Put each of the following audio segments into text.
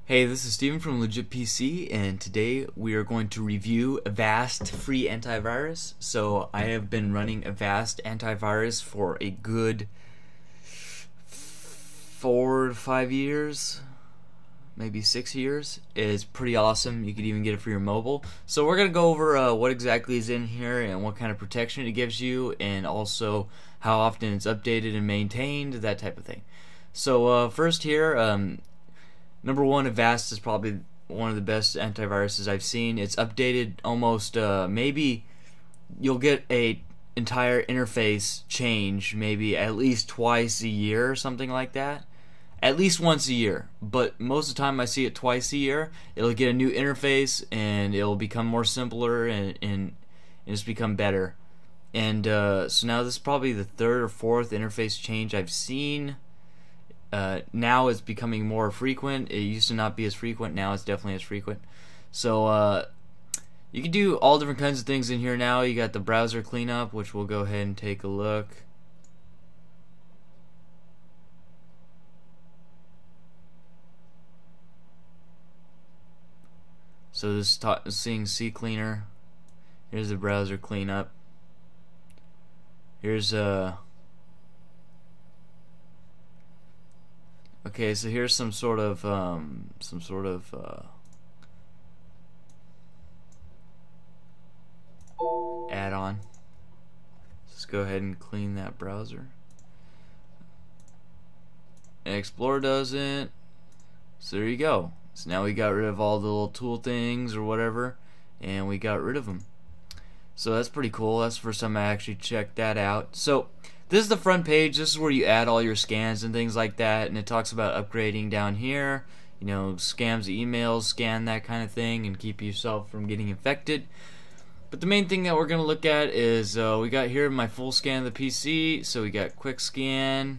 Hey, this is Steven from Legit PC, and today we are going to review Avast free antivirus. So I have been running Avast antivirus for a good 4 to 5 years, maybe 6 years. It's pretty awesome. You could even get it for your mobile. So we're going to go over what exactly is in here and what kind of protection it gives you, and also how often it's updated and maintained, that type of thing. So first here, number one, Avast is probably one of the best antiviruses I've seen. It's updated almost, maybe you'll get a entire interface change maybe at least twice a year or something like that. At least once a year, but most of the time I see it twice a year. It'll get a new interface and it'll become more simpler and it's become better. And so now this is probably the third or fourth interface change I've seen. Now it's becoming more frequent. It used to not be as frequent. Now it's definitely as frequent. So you can do all different kinds of things in here now. You got the browser cleanup, which we'll go ahead and take a look. So this is seeing CCleaner. Here's the browser cleanup. Here's okay, so here's some sort of add-on. Let's go ahead and clean that browser. And Explorer doesn't. So there you go. So now we got rid of all the little tool things or whatever, and we got rid of them. So that's pretty cool. That's the first time I actually checked that out. So this is the front page. This is where you add all your scans and things like that, and it talks about upgrading down here. You know, scams the emails, scan that kind of thing, and keep yourself from getting infected. But the main thing that we're going to look at is we got here my full scan of the PC. So we got quick scan.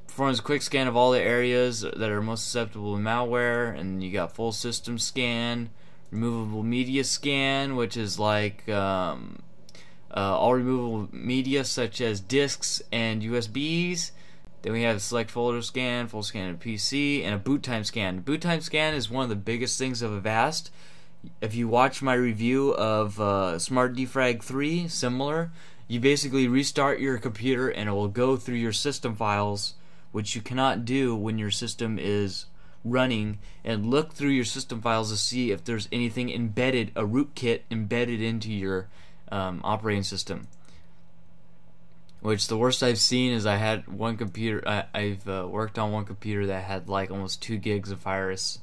Performs a quick scan of all the areas that are most susceptible to malware, and you got full system scan, removable media scan, which is like all removable media such as disks and USBs. Then we have select folder scan, full scan of PC, and a boot time scan. Boot time scan is one of the biggest things of Avast. If you watch my review of Smart Defrag 3, similar, you basically restart your computer and it will go through your system files, which you cannot do when your system is running, and look through your system files to see if there's anything embedded, a rootkit embedded into your operating system. Which the worst I've seen is I had one computer, I've worked on one computer that had like almost 2 gigs of virus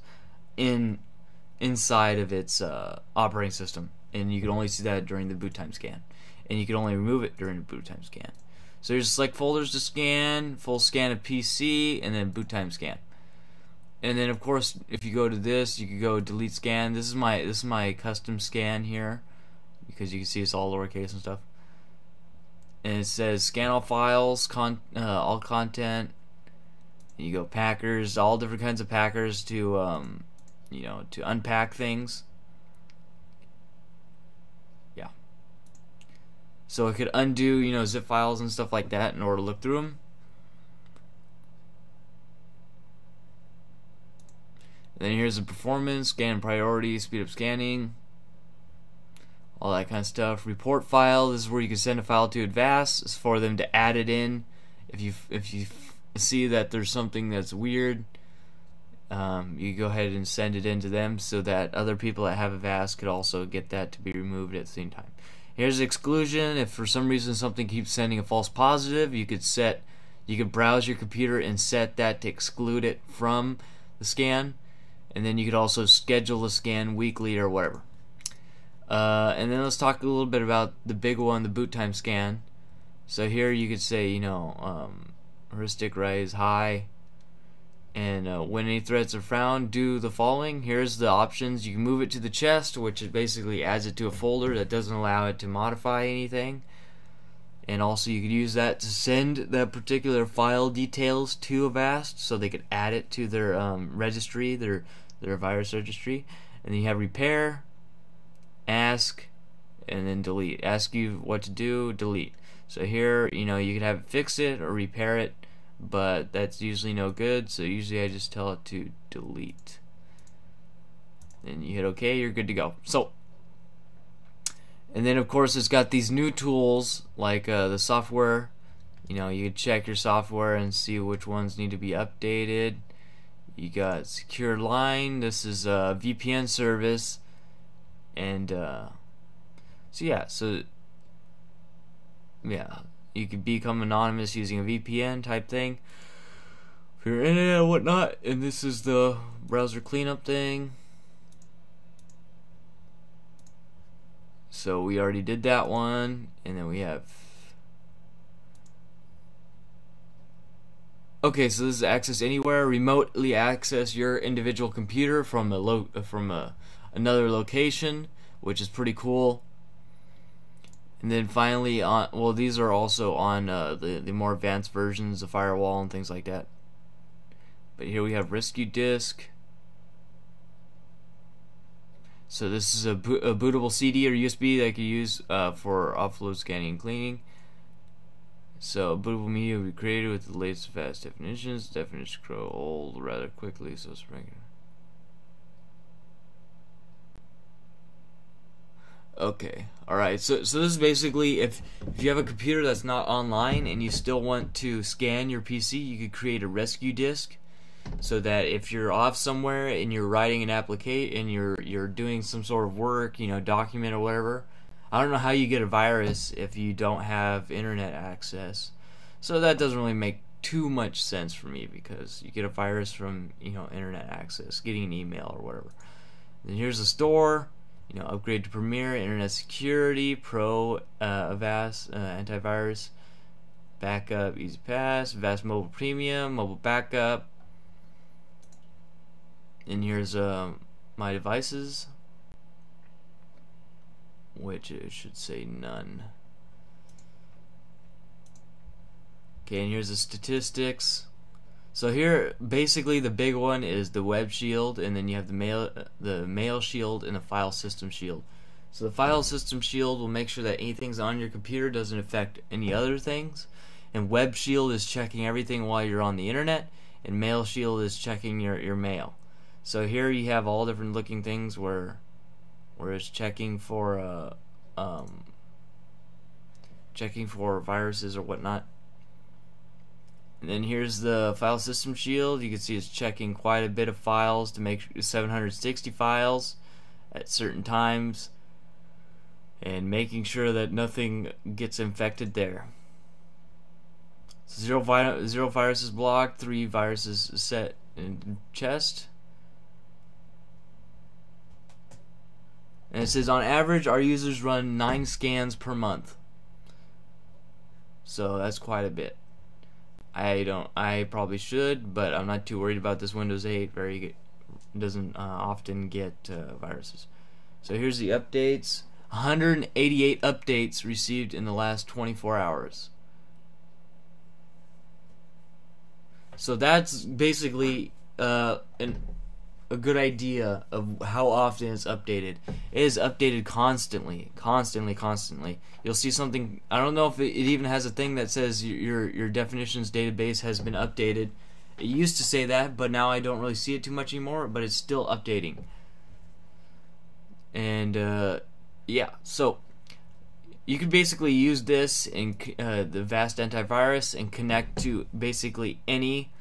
inside of its operating system, and you could only see that during the boot time scan, and you could only remove it during the boot time scan. So there's select folders to scan, full scan of PC, and then boot time scan. And then of course, if you go to this, you can go delete scan. This is my custom scan here, because you can see it's all lowercase and stuff. And it says scan all files, all content. You go packers, all different kinds of packers to you know, to unpack things. Yeah. So it could undo, you know, zip files and stuff like that in order to look through them. Then here's the performance, scan priority, speed up scanning, all that kind of stuff. Report file, this is where you can send a file to Avast. It's for them to add it in. If you see that there's something that's weird, you go ahead and send it in to them so that other people that have Avast could also get that to be removed at the same time. Here's exclusion. If for some reason something keeps sending a false positive, you could browse your computer and set that to exclude it from the scan. And then you could also schedule a scan weekly or whatever. And then let's talk a little bit about the big one, the boot time scan. So here you could say, you know, heuristic right is high, and when any threats are found, do the following. Here's the options. You can move it to the chest, which it basically adds it to a folder that doesn't allow it to modify anything. And also you could use that to send that particular file details to Avast so they could add it to their registry, their virus registry. And then you have repair, ask, and then delete. Ask you what to do, delete. So here, you know, you could have it fix it or repair it, but that's usually no good, so usually I just tell it to delete. and you hit OK, you're good to go. So, and then of course it's got these new tools like the software. You know, you can check your software and see which ones need to be updated. You got secure line. This is a VPN service, and so yeah, you can become anonymous using a VPN type thing for your internet and whatnot. And this is the browser cleanup thing. So we already did that one, and then we have. Okay, so this is access anywhere. Remotely access your individual computer from another location, which is pretty cool. And then finally, these are also on the more advanced versions of firewall and things like that. But here we have rescue disk. So this is a bootable CD or USB that you can use for offload scanning and cleaning. So bootable media will be created with the latest Avast definitions. Definitions grow old rather quickly, so it's regular. Okay, alright, so this is basically if you have a computer that's not online and you still want to scan your PC, you could create a rescue disk, so that if you're off somewhere and you're writing an application and you're doing some sort of work, you know, document or whatever. I don't know how you get a virus if you don't have internet access, so that doesn't really make too much sense for me, because you get a virus from, you know, internet access, getting an email or whatever. Then here's the store. You know, upgrade to Premier, Internet Security, Pro, Avast, Antivirus, Backup, Easy Pass, Avast Mobile Premium, Mobile Backup. And here's my devices, which it should say none. Okay, and here's the statistics. So here, basically, the big one is the Web Shield, and then you have the Mail Shield and the File System Shield. So the File System Shield will make sure that anything's on your computer doesn't affect any other things, and Web Shield is checking everything while you're on the internet, and Mail Shield is checking your mail. So here you have all different looking things where it's checking for viruses or whatnot. And then here's the File System Shield. You can see it's checking quite a bit of files to make 760 files at certain times, and making sure that nothing gets infected there. So zero viruses blocked, 3 viruses set in chest. And it says on average our users run 9 scans per month. So that's quite a bit. I probably should, but I'm not too worried about this Windows 8. Doesn't often get viruses. So here's the updates. 188 updates received in the last 24 hours. So that's basically a good idea of how often it's updated. It is updated constantly. You'll see something. I don't know if it even has a thing that says your definitions database has been updated. It used to say that, but now I don't really see it too much anymore. But it's still updating. And yeah, so you could basically use this in the Avast Antivirus and connect to basically any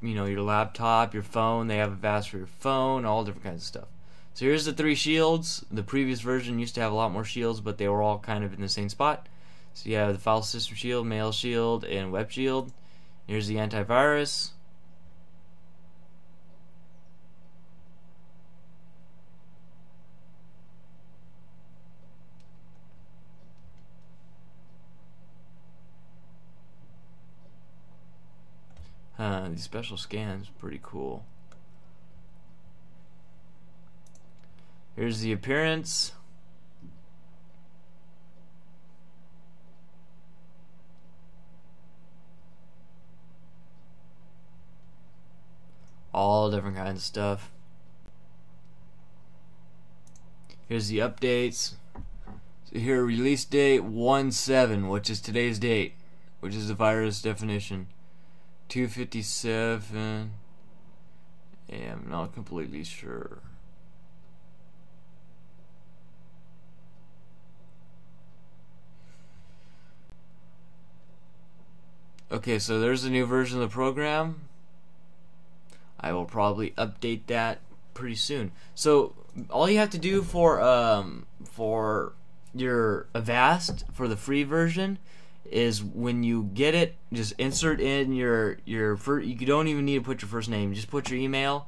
you know, your laptop, your phone. They have Avast for your phone, all different kinds of stuff. So here's the 3 shields. The previous version used to have a lot more shields, but they were all kind of in the same spot. So you have the File System Shield, Mail Shield, and Web Shield. Here's the antivirus. These special scans, pretty cool. Here's the appearance. All different kinds of stuff. Here's the updates. So here, release date 1/7, which is today's date, which is the virus definition. 257. am not completely sure. Okay, so there's a new version of the program. I will probably update that pretty soon. So all you have to do for your Avast for the free version is when you get it, just insert in your first. You don't even need to put your first name. Just put your email,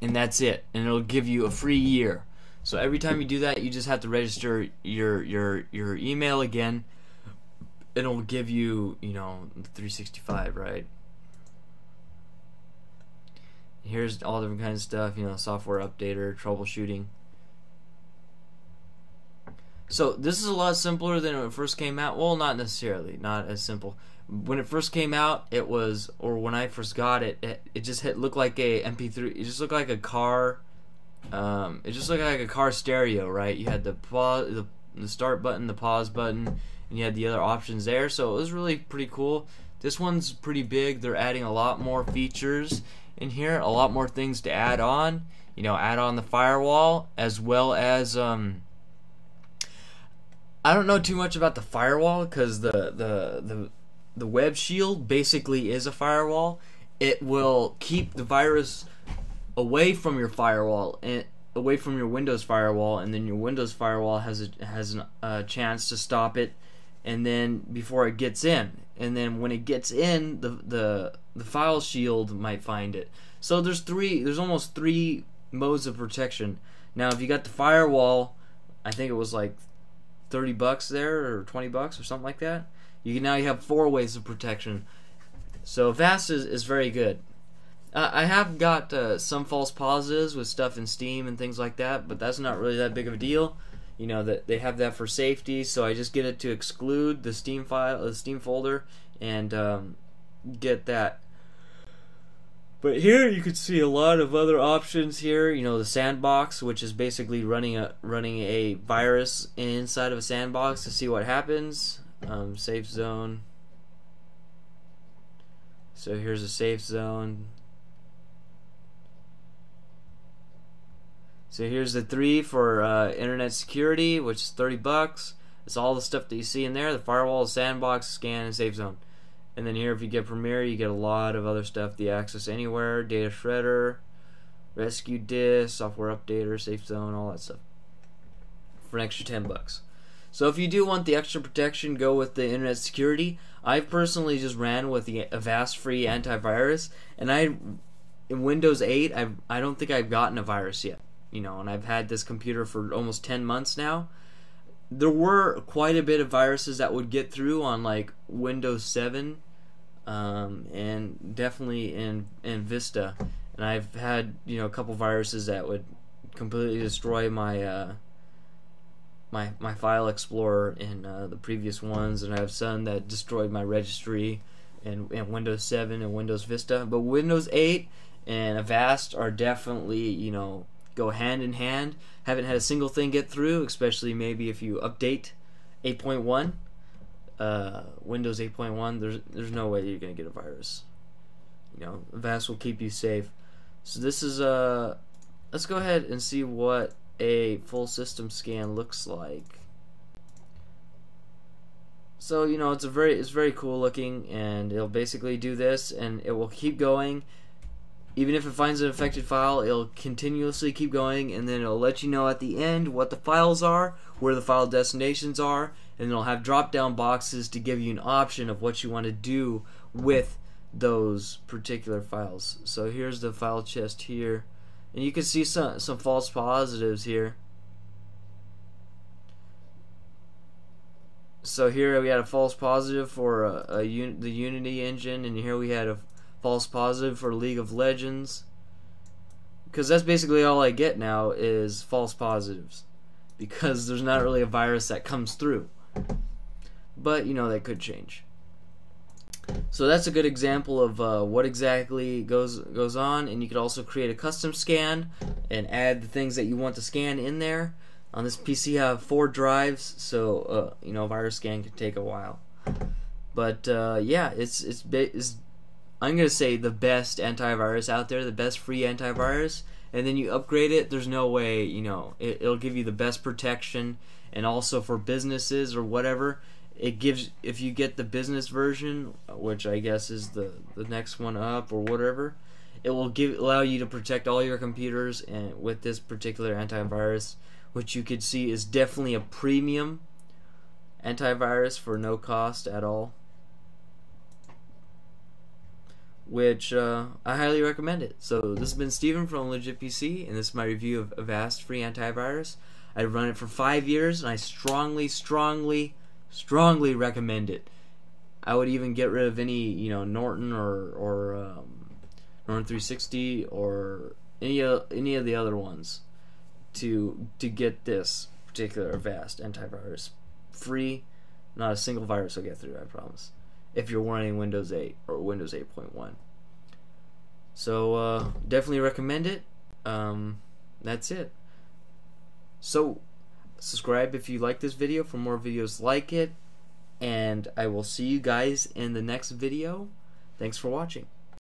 and that's it. And it'll give you a free year. So every time you do that, you just have to register your email again. It'll give you, 365, right? Here's all different kinds of stuff, software updater, troubleshooting. So this is a lot simpler than when it first came out. Well, not necessarily, not as simple. When it first came out, it was, or when I first got it, it just looked like a MP3. It just looked like a car. It just looked like a car stereo, right? You had the pause, the start button, the pause button, and you had the other options there. So it was really pretty cool. This one's pretty big. They're adding a lot more features in here, a lot more things to add on. Add on the firewall, as well as I don't know too much about the firewall, because the web shield basically is a firewall. It will keep the virus away from your firewall and away from your Windows firewall, and then your Windows firewall has a chance to stop it, and then before it gets in, and then when it gets in, the file shield might find it. So there's almost three modes of protection. Now, if you got the firewall, I think it was like $30 there, or $20 or something like that. You have 4 ways of protection. So Avast is very good. I have got some false positives with stuff in Steam and things like that, but that's not really that big of a deal. That they have that for safety, so I just get it to exclude the Steam file, the Steam folder, and get that. But here you can see a lot of other options here. The sandbox, which is basically running a virus inside of a sandbox to see what happens. Safe zone. So here's a safe zone. So here's the 3 for internet security, which is $30. It's all the stuff that you see in there: the firewall, the sandbox, scan, and safe zone. And then here, if you get Premiere, you get a lot of other stuff: the Access Anywhere, Data Shredder, Rescue Disk, Software Updater, Safe Zone, all that stuff for an extra $10. So if you do want the extra protection, go with the internet security. I personally just ran with the Avast free antivirus, and in Windows 8, I don't think I've gotten a virus yet. And I've had this computer for almost 10 months now. There were quite a bit of viruses that would get through on like Windows 7, and definitely in Vista. And I've had a couple viruses that would completely destroy my my file explorer in the previous ones, and I have some that destroyed my registry in Windows 7 and Windows Vista. But Windows 8 and Avast are definitely go hand in hand. Haven't had a single thing get through, especially maybe if you update 8.1, Windows 8.1. There's no way you're gonna get a virus. Avast will keep you safe. So this is let's go ahead and see what a full system scan looks like. So it's very cool looking, and it'll basically do this, and it will keep going. Even if it finds an affected file, it'll continuously keep going, and then it'll let you know at the end what the files are, where the file destinations are, and it'll have drop-down boxes to give you an option of what you want to do with those particular files. So here's the file chest here, and you can see some false positives here. So here we had a false positive for the Unity engine, and here we had a false positive for League of Legends, because that's basically all I get now is false positives, because there's not really a virus that comes through. But that could change. So that's a good example of what exactly goes on, and you could also create a custom scan and add the things that you want to scan in there. On this PC, I have 4 drives, so a virus scan could take a while. But yeah, it's I'm gonna say the best antivirus out there, the best free antivirus, and then you upgrade it. There's no way, you know, it'll give you the best protection, and also for businesses or whatever, it gives. If you get the business version, which I guess is the next one up or whatever, it will allow you to protect all your computers, and with this particular antivirus, which you could see is definitely a premium antivirus for no cost at all, which I highly recommend it. So this has been Steven from Legit PC, and this is my review of Avast free antivirus. I run it for 5 years, and I strongly recommend it. I would even get rid of any, you know, Norton or Norton 360 or any of the other ones to get this particular Avast antivirus free. Not a single virus will get through, I promise, if you're running Windows 8 or Windows 8.1. So definitely recommend it. That's it. So subscribe if you like this video for more videos like it, and I will see you guys in the next video. Thanks for watching.